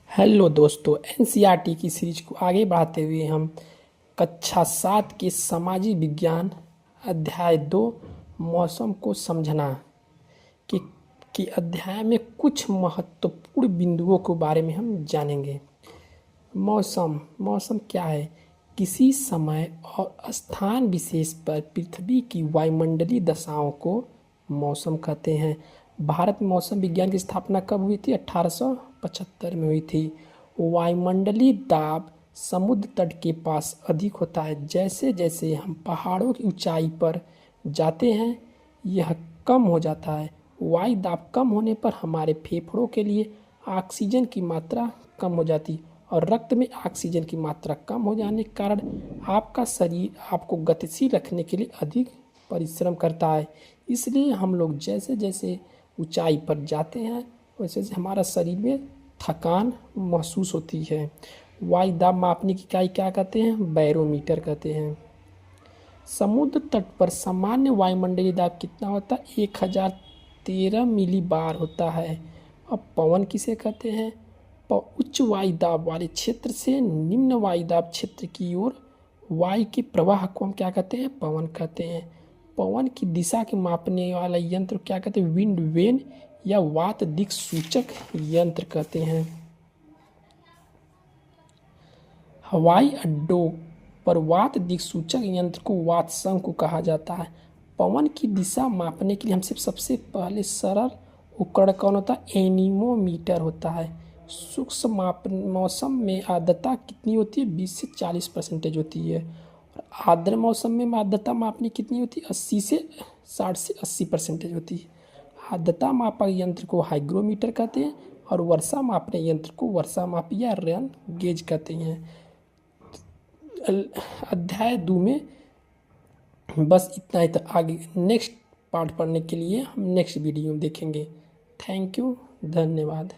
Hello दोस्तों, NCERT की series को आगे बढ़ाते हुए हम कक्षा 7 के सामाजिक विज्ञान अध्याय 2 मौसम को समझना के कि अध्याय में कुछ महत्वपूर्ण बिंदुओं के बारे में हम जानेंगे। मौसम मौसम क्या है? किसी समय और स्थान विशेष पर पृथ्वी की वायुमंडलीय दशाओं को मौसम कहते हैं। भारत में मौसम विज्ञान की स्थापना कब हुई थी? 1875 में हुई थी। वायुमंडलीय दाब समुद्र तट के पास अधिक होता है। जैसे जैसे हम पहाड़ों की ऊंचाई पर जाते हैं यह कम हो जाता है। वायु दाब कम होने पर हमारे फेफड़ों के लिए ऑक्सीजन की मात्रा कम हो जाती और रक्त में ऑक्सीजन की मात्रा कम हो जाने के कारण आपका शरीर आपको गतिशील रखने के लिए अधिक परिश्रम करता है। इसलिए हम लोग जैसे जैसे ऊंचाई पर जाते हैं वैसे वैसे हमारा शरीर में थकान महसूस होती है। वायु दाब मापने की इकाई क्या कहते हैं? बैरोमीटर कहते हैं। समुद्र तट पर सामान्य वायुमंडलीय दाब कितना होता है? 1013 मिली बार होता है। अब पवन किसे कहते हैं? उच्च वायु दाब वाले क्षेत्र से निम्न वायु दाब क्षेत्र की ओर वायु के प्रवाह को हम क्या कहते हैं? पवन कहते हैं। पवन की दिशा के मापने वाला यंत्र क्या कहते हैं? विंड वेन या वात दिक् सूचक यंत्र कहते हैं। हवाई अड्डों पर वात दिक् सूचक यंत्र को वात शंकु कहा जाता है। पवन की दिशा मापने के लिए हमसे सबसे पहले सरल उपकरण कौन होता है? एनीमोमीटर होता है। सूक्ष्म माप मौसम में आर्द्रता कितनी होती है? 20 से 40% होती है। और आर्द्र मौसम में आर्द्रता मापनी कितनी होती है? 80 से 60 से 80% होती है। आर्द्रता मापक यंत्र को हाइग्रोमीटर कहते हैं और वर्षा मापने यंत्र को वर्षा मापी या रेन गेज कहते हैं। अध्याय 2 में बस इतना ही था। आगे नेक्स्ट पार्ट पढ़ने के लिए हम नेक्स्ट वीडियो में देखेंगे। थैंक यू, धन्यवाद।